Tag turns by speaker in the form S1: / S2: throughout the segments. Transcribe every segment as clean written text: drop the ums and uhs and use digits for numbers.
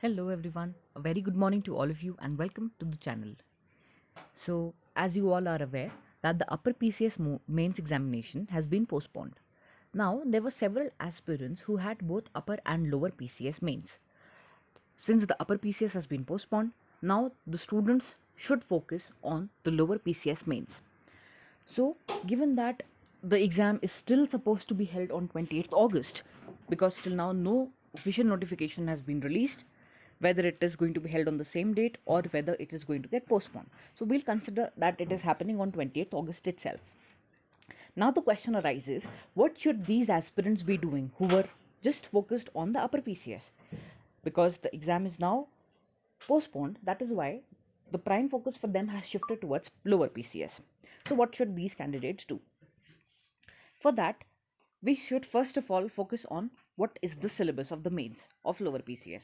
S1: Hello everyone, a very good morning to all of you and welcome to the channel. So, as you all are aware that the upper PCS mains examination has been postponed. Now, there were several aspirants who had both upper and lower PCS mains. Since the upper PCS has been postponed, now the students should focus on the lower PCS mains. So, given that the exam is still supposed to be held on 28th August, because till now no official notification has been released, whether it is going to be held on the same date or whether it is going to get postponed. So, we'll consider that it is happening on 28th August itself. Now, the question arises, what should these aspirants be doing who were just focused on the upper PCS? Because the exam is now postponed, that is why the prime focus for them has shifted towards lower PCS. So, what should these candidates do? For that, we should first of all focus on what is the syllabus of the mains of lower PCS.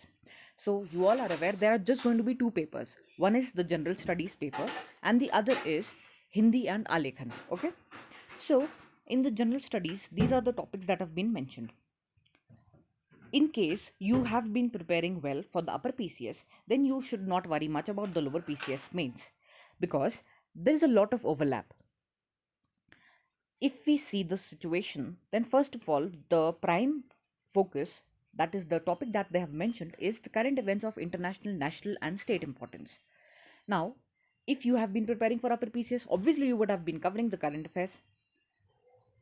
S1: So, you all are aware there are just going to be two papers. One is the general studies paper, and the other is Hindi and Alekhan. Okay, so in the general studies, these are the topics that have been mentioned. In case you have been preparing well for the upper PCS, then you should not worry much about the lower PCS mains because there is a lot of overlap. If we see the situation, then first of all, the prime focus, that is the topic that they have mentioned, is the current events of international, national, and state importance. Now, if you have been preparing for upper PCS, obviously you would have been covering the current affairs.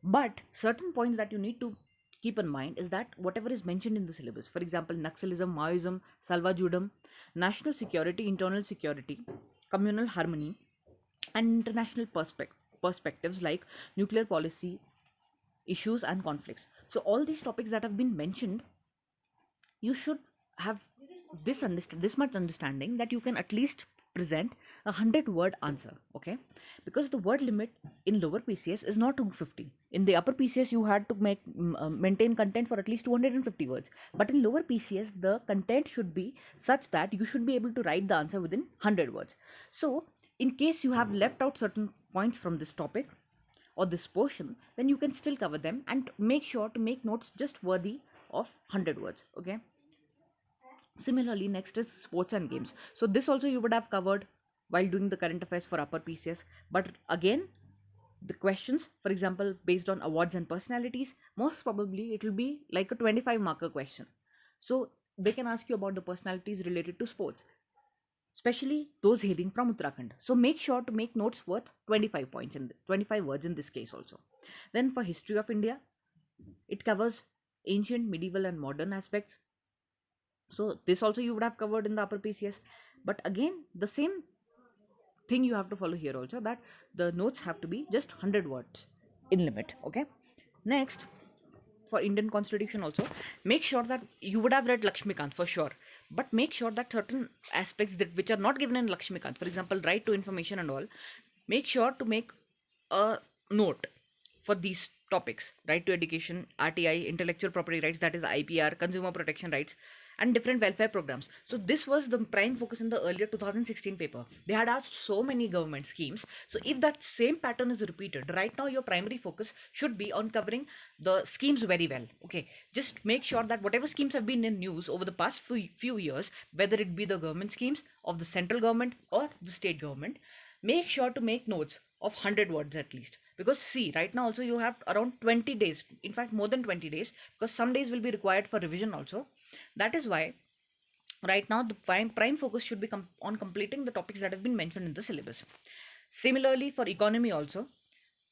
S1: But certain points that you need to keep in mind is that whatever is mentioned in the syllabus, for example, Naxalism, Maoism, Salvajudum, national security, internal security, communal harmony, and international perspectives like nuclear policy, issues, and conflicts. So, all these topics that have been mentioned, you should have this much understanding that you can at least present 100-word answer. Okay, because the word limit in lower PCS is not 250. In the upper PCS you had to maintain content for at least 250 words, but in lower PCS the content should be such that you should be able to write the answer within 100 words. So in case you have left out certain points from this topic or this portion, then you can still cover them and make sure to make notes just worthy of 100 words. Okay, similarly, next is sports and games. So this also you would have covered while doing the current affairs for upper PCS. But again, the questions, for example, based on awards and personalities, most probably it will be like a 25 marker question. So they can ask you about the personalities related to sports, especially those hailing from Uttarakhand. So make sure to make notes worth 25 points in 25 words in this case also. Then for history of India, it covers ancient, medieval, and modern aspects. So this also you would have covered in the upper PCS. But again, the same thing you have to follow here also, that the notes have to be just 100 words in limit. Okay. Next, for Indian Constitution also, make sure that you would have read Lakshmikant for sure. But make sure that certain aspects that which are not given in Lakshmikant, for example, right to information and all, make sure to make a note for these topics: right to education, RTI, intellectual property rights, that is IPR, consumer protection rights, and different welfare programs. So this was the prime focus in the earlier 2016 paper. They had asked so many government schemes. So if that same pattern is repeated, right now your primary focus should be on covering the schemes very well. Okay, just make sure that whatever schemes have been in news over the past few years, whether it be the government schemes of the central government or the state government, make sure to make notes of 100 words at least. Because see, right now also you have around 20 days, in fact more than 20 days, because some days will be required for revision also. That is why right now the prime focus should be on completing the topics that have been mentioned in the syllabus. Similarly, for economy also,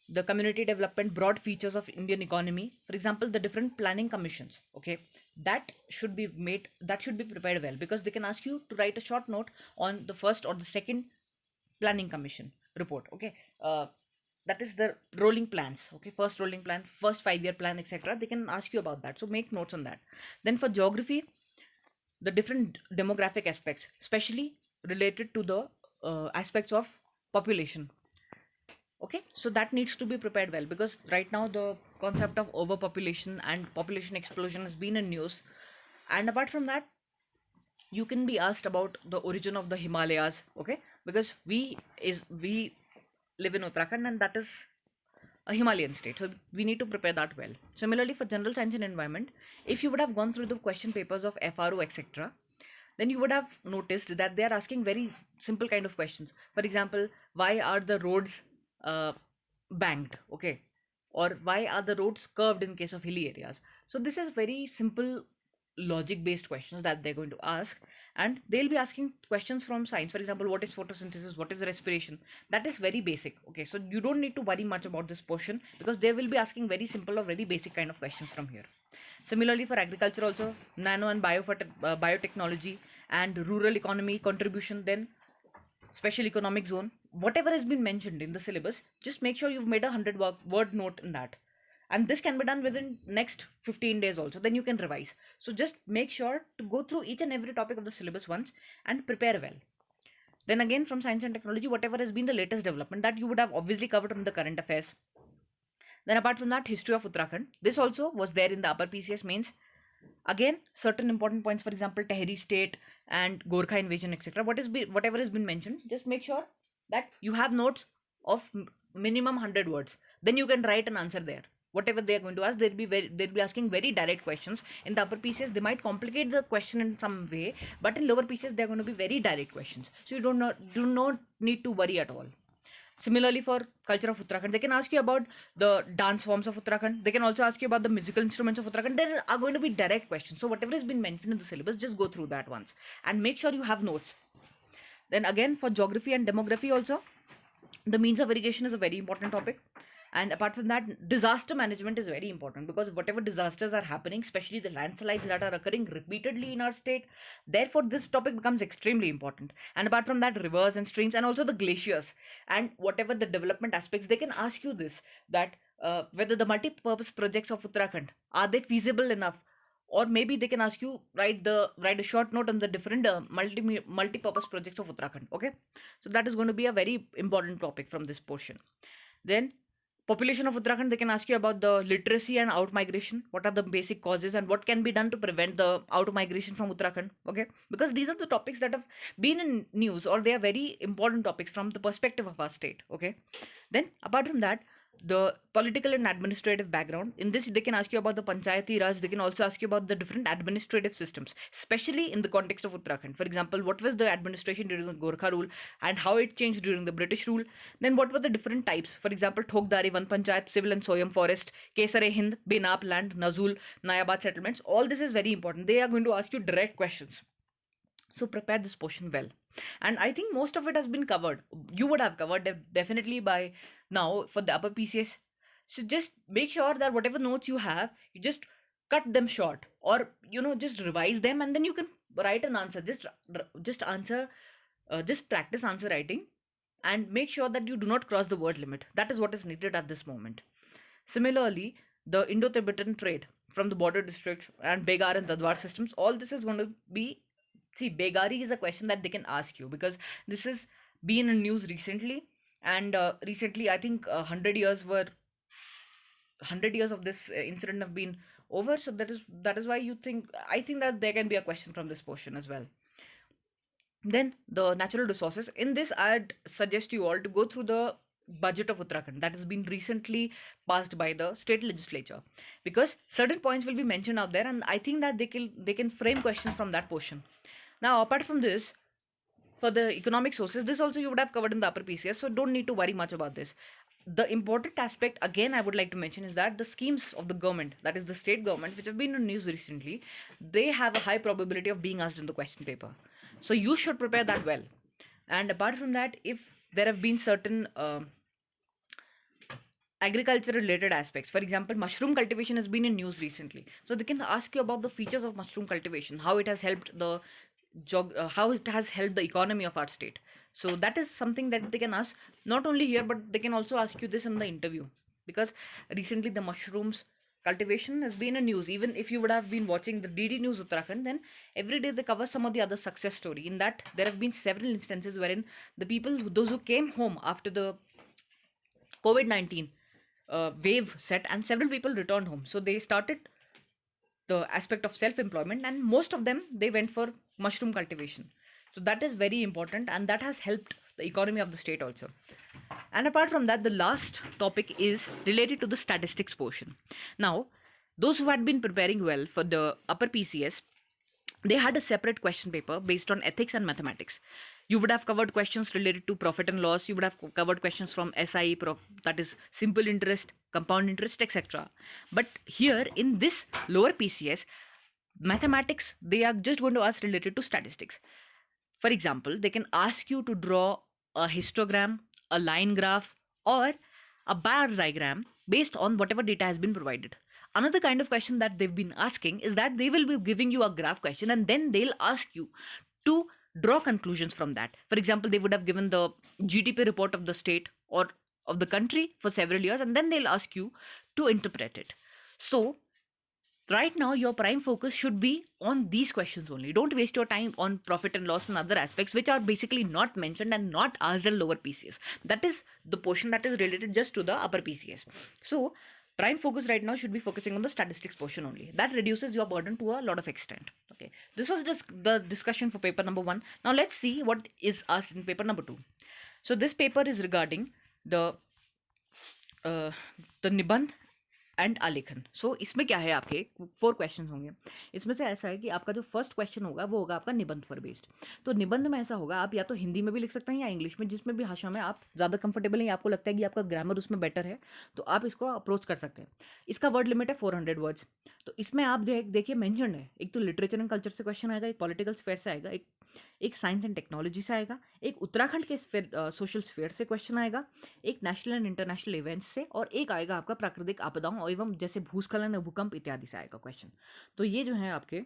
S1: the community development, broad features of Indian economy, for example, the different planning commissions. Okay, that should be prepared well, because they can ask you to write a short note on the first or the second planning commission report. Okay, that is the rolling plans. Okay, first rolling plan, first 5-year plan, etc. They can ask you about that, so make notes on that. Then for geography, the different demographic aspects, especially related to the aspects of population. Okay, so that needs to be prepared well, because right now the concept of overpopulation and population explosion has been in news. And apart from that, you can be asked about the origin of the Himalayas. Okay, because we live in Uttarakhand, and that is a Himalayan state, so we need to prepare that well. Similarly, for general science and environment, if you would have gone through the question papers of FRO, etc., then you would have noticed that they are asking very simple kind of questions. For example, why are the roads banked? Okay. Or why are the roads curved in case of hilly areas? So this is very simple logic based questions that they're going to ask, and they'll be asking questions from science. For example, what is photosynthesis, what is respiration? That is very basic. Okay, so you don't need to worry much about this portion, because they will be asking very simple or very basic kind of questions from here. Similarly, for agriculture also, nano and biotechnology and rural economy contribution, then special economic zone, whatever has been mentioned in the syllabus, just make sure you've made a 100 word note in that. And this can be done within next 15 days also, then you can revise. So just make sure to go through each and every topic of the syllabus once and prepare well. Then again, from science and technology, whatever has been the latest development, that you would have obviously covered from the current affairs. Then apart from that, history of Uttarakhand, this also was there in the upper PCS mains. Again, certain important points, for example, Tehri state and Gorkha invasion, etc. Whatever has been mentioned, just make sure that you have notes of minimum 100 words. Then you can write an answer there. Whatever they are going to ask, they'll be asking very direct questions. In the upper PCS, they might complicate the question in some way, but in lower PCS, they're going to be very direct questions. So you do not need to worry at all. Similarly, for culture of Uttarakhand, they can ask you about the dance forms of Uttarakhand. They can also ask you about the musical instruments of Uttarakhand. There are going to be direct questions. So whatever has been mentioned in the syllabus, just go through that once and make sure you have notes. Then again, for geography and demography also, the means of irrigation is a very important topic. And apart from that, disaster management is very important, because whatever disasters are happening, especially the landslides that are occurring repeatedly in our state, therefore this topic becomes extremely important. And apart from that, rivers and streams and also the glaciers and whatever the development aspects, they can ask you this, that whether the multi-purpose projects of Uttarakhand, are they feasible enough? Or maybe they can ask you write a short note on the different multi-purpose projects of Uttarakhand. Okay, so that is going to be a very important topic from this portion. Then population of Uttarakhand, they can ask you about the literacy and out migration. What are the basic causes and what can be done to prevent the out migration from Uttarakhand? Okay, because these are the topics that have been in news, or they are very important topics from the perspective of our state. Okay, then apart from that, the political and administrative background. In this, they can ask you about the Panchayati Raj. They can also ask you about the different administrative systems, especially in the context of Uttarakhand. For example, what was the administration during the Gorkha rule and how it changed during the British rule. Then what were the different types? For example, Thokdari, Van Panchayat, Civil and Soyam Forest, Kesare Hind, Benap land, Nazul, Nayabad settlements. All this is very important. They are going to ask you direct questions. So prepare this portion well. And I think most of it has been covered. You would have covered definitely by now for the upper PCS. So just make sure that whatever notes you have, you just cut them short, or just revise them, and then you can write an answer. Just answer, just practice answer writing, and make sure that you do not cross the word limit. That is what is needed at this moment. Similarly, the Indo-Tibetan trade from the border district and Begar and Dadwar systems, all this is going to be. See, Begari is a question that they can ask you, because this has been in news recently, and recently I think 100 years of this incident have been over. So that is why I think that there can be a question from this portion as well. Then the natural resources. In this, I'd suggest you all to go through the budget of Uttarakhand that has been recently passed by the state legislature, because certain points will be mentioned out there, and I think that they can frame questions from that portion. Now, apart from this, for the economic sources, this also you would have covered in the upper PCS, so don't need to worry much about this. The important aspect, again, I would like to mention is that the schemes of the government, that is the state government, which have been in news recently, they have a high probability of being asked in the question paper. So you should prepare that well. And apart from that, if there have been certain agriculture related aspects, for example, mushroom cultivation has been in news recently, so they can ask you about the features of mushroom cultivation, how it has helped how it has helped the economy of our state. So that is something that they can ask not only here, but they can also ask you this in the interview, because recently the mushrooms cultivation has been in news. Even if you would have been watching the DD News Uttarakhand, then every day they cover some of the other success story. In that, there have been several instances wherein the people, those who came home after the COVID-19 wave set, and several people returned home. So they started the aspect of self-employment, and most of them, they went for mushroom cultivation. So that is very important, and that has helped the economy of the state also. And apart from that, the last topic is related to the statistics portion. Now, those who had been preparing well for the upper PCS, they had a separate question paper based on ethics and mathematics. You would have covered questions related to profit and loss. You would have covered questions from SIE, that is simple interest, compound interest, etc. But here in this lower PCS, mathematics, they are just going to ask related to statistics. For example, they can ask you to draw a histogram, a line graph, or a bar diagram based on whatever data has been provided. Another kind of question that they've been asking is that they will be giving you a graph question and then they'll ask you to draw conclusions from that. For example, they would have given the GDP report of the state or of the country for several years and then they'll ask you to interpret it. So right now your prime focus should be on these questions only. Don't waste your time on profit and loss and other aspects which are basically not mentioned and not asked in lower PCS. That is the portion that is related just to the upper PCS. So prime focus right now should be focusing on the statistics portion only. That reduces your burden to a lot of extent. Okay, this was just the discussion for paper number 1. Now let's see what is asked in paper number 2. So this paper is regarding the निबंध and आलेखन. सो इसमें क्या है, आपके 4 question होंगे. इसमें से ऐसा है कि आपका जो फर्स्ट क्वेश्चन होगा वो होगा आपका निबंध पर बेस्ड. तो निबंध में ऐसा होगा, आप या तो हिंदी में भी लिख सकते हैं या इंग्लिश में, जिसमें भी भाषा में आप ज़्यादा कंफर्टेबल हैं, आपको लगता है कि आपका ग्रामर उसमें बेटर है, तो आप इसको अप्रोच कर सकते हैं. इसका वर्ड लिमिट है 400 वर्ड्स. तो इसमें आप जो है देखिए मैंशनड है, एक तो लिटरेचर एंड कल्चर से क्वेश्चन आएगा, एक पॉलिटिकल स्फेयर से आएगा, एक साइंस एंड टेक्नोलॉजी से आएगा, एक उत्तराखंड के सोशल स्फेयर से क्वेश्चन आएगा, एक नेशनल एंड इंटरनेशनल इवेंट्स से, और एक आएगा आपका प्राकृतिक आपदाओं एवं जैसे भूस्खलन, भूकंप इत्यादि से आएगा क्वेश्चन. तो ये जो है आपके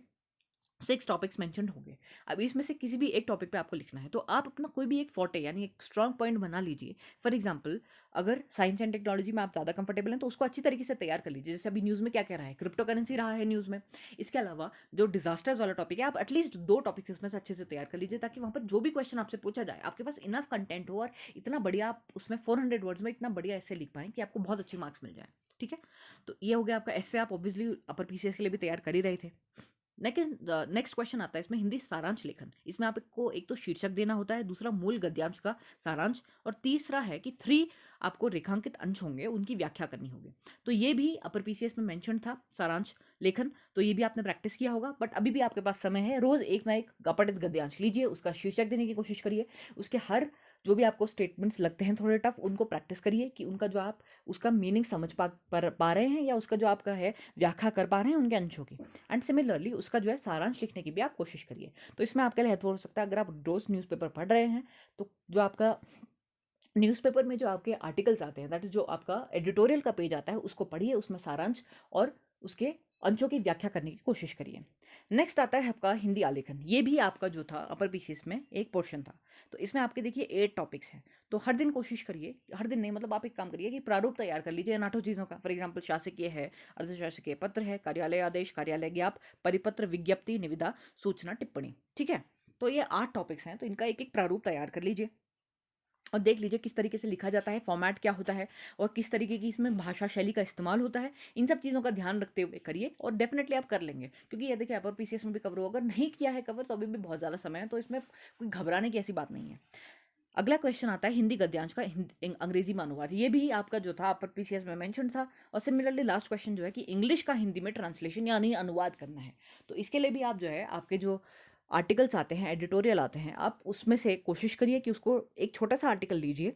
S1: 6 टॉपिक्स मेंशन्ड होंगे. अब इसमें से किसी भी एक टॉपिक पे आपको लिखना है, तो आप अपना कोई भी एक फोर्टे यानी एक स्ट्रॉन्ग पॉइंट बना लीजिए. फॉर एग्जांपल, अगर साइंस एंड टेक्नोलॉजी में आप ज़्यादा कंफर्टेबल हैं तो उसको अच्छी तरीके से तैयार कर लीजिए. जैसे अभी न्यूज़ में क्या कह रहा है, क्रिप्टो करेंसी रहा है न्यूज़ में. इसके अलावा जो डिजास्टर्स वाला टॉपिक है, आप एटलीस्ट 2 टॉपिक्स इसमें से अच्छे से तैयार कर लीजिए, ताकि वहाँ पर जो भी क्वेश्चन आपसे पूछा जाए आपके पास इनफ कंटेंट हो और इतना बढ़िया आप उसमें 400 वर्ड्स में इतना बढ़िया ऐसे लिख पाएँ कि आपको बहुत अच्छे मार्क्स मिल जाए. ठीक है, तो ये हो गया आपका ऐसे. आप ऑब्वियसली अपर पीसीएस के लिए भी तैयार कर ही रहे थे. नेक्स्ट क्वेश्चन आता है इसमें हिंदी सारांश लेखन. इसमें आपको एक तो शीर्षक देना होता है, दूसरा मूल गद्यांश का सारांश, और तीसरा है कि 3 आपको रेखांकित अंश होंगे, उनकी व्याख्या करनी होगी. तो ये भी अपर पीसीएस में मेंशन था, सारांश लेखन. तो ये भी आपने प्रैक्टिस किया होगा, बट अभी भी आपके पास समय है. रोज एक ना एक अपठित गद्यांश लीजिए, उसका शीर्षक देने की कोशिश करिए, उसके हर जो भी आपको स्टेटमेंट्स लगते हैं थोड़े टफ, उनको प्रैक्टिस करिए कि उनका जो आप उसका मीनिंग समझ पा रहे हैं, या उसका जो आपका है व्याख्या कर पा रहे हैं उनके अंशों की. एंड सिमिलरली उसका जो है सारांश लिखने की भी आप कोशिश करिए. तो इसमें आपके लिए हेल्पफुल हो सकता है अगर आप रोज न्यूज़पेपर पढ़ रहे हैं, तो जो आपका न्यूज़पेपर में जो आपके आर्टिकल्स आते हैं, दैट इज जो आपका एडिटोरियल का पेज आता है, उसको पढ़िए, उसमें सारांश और उसके अंशों की व्याख्या करने की कोशिश करिए. नेक्स्ट आता है आपका हिंदी आलेखन. ये भी आपका जो था अपर पीसीएस में एक पोर्शन था. तो इसमें आपके देखिए 8 टॉपिक्स हैं. तो हर दिन कोशिश करिए, हर दिन नहीं मतलब आप एक काम करिए कि प्रारूप तैयार कर लीजिए इन 8 चीज़ों का. फॉर एग्जाम्पल, शासकीय है, अर्धशासकीय पत्र है, कार्यालय आदेश, कार्यालय ज्ञाप, परिपत्र, विज्ञप्ति, निविदा, सूचना, टिप्पणी. ठीक है, तो ये 8 टॉपिक्स हैं, तो इनका एक एक प्रारूप तैयार कर लीजिए और देख लीजिए किस तरीके से लिखा जाता है, फॉर्मेट क्या होता है और किस तरीके की इसमें भाषा शैली का इस्तेमाल होता है. इन सब चीज़ों का ध्यान रखते हुए करिए और डेफिनेटली आप कर लेंगे, क्योंकि ये देखिए अपर पीसीएस में भी कवर हो. अगर नहीं किया है कवर तो अभी भी बहुत ज़्यादा समय है, तो इसमें कोई घबराने की ऐसी बात नहीं है. अगला क्वेश्चन आता है हिंदी गद्यांश का अंग्रेजी में अनुवाद. ये भी आपका जो था अपर पीसीएस में मेंशन था. और सिमिलरली लास्ट क्वेश्चन जो है कि इंग्लिश का हिंदी में ट्रांसलेशन यानी अनुवाद करना है. तो इसके लिए भी आप जो है आपके जो आर्टिकल्स आते हैं, एडिटोरियल आते हैं, आप उसमें से कोशिश करिए कि उसको एक छोटा सा आर्टिकल लीजिए,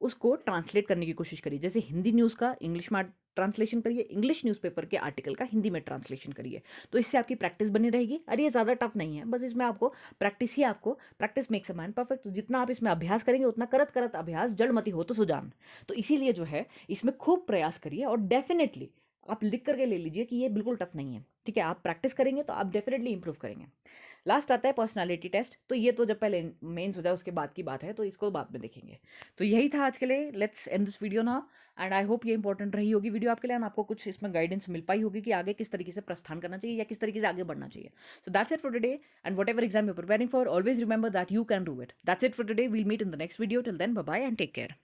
S1: उसको ट्रांसलेट करने की कोशिश करिए. जैसे हिंदी न्यूज़ का इंग्लिश में ट्रांसलेशन करिए, इंग्लिश न्यूज़पेपर के आर्टिकल का हिंदी में ट्रांसलेशन करिए. तो इससे आपकी प्रैक्टिस बनी रहेगी. अरे ये ज़्यादा टफ नहीं है, बस इसमें आपको practice makes a man perfect. तो जितना आप इसमें अभ्यास करेंगे उतना करत करत अभ्यास जड़मति हो तो सुजान. तो इसीलिए जो है इसमें खूब प्रयास करिए और डेफिनेटली आप लिख करके ले लीजिए कि ये बिल्कुल टफ नहीं है. ठीक है, आप प्रैक्टिस करेंगे तो आप डेफिनेटली इंप्रूव करेंगे. लास्ट आता है पर्सनालिटी टेस्ट. तो ये तो जब पहले मेंस हो जाए उसके बाद की बात है, तो इसको बाद में देखेंगे. तो यही था आज के लिए. Let's end this video now and I hope ये इंपॉर्टेंट रही होगी वीडियो आपके लिए, एंड आपको कुछ इसमें गाइडेंस मिल पाई होगी कि आगे किस तरीके से प्रस्थान करना चाहिए या किस तरीके से आगे बढ़ना चाहिए. So that's it for today, and whatever exam you preparing for, always remember that you can do it. That's it for today. We'll meet in the next video. Till then, bye bye and take care.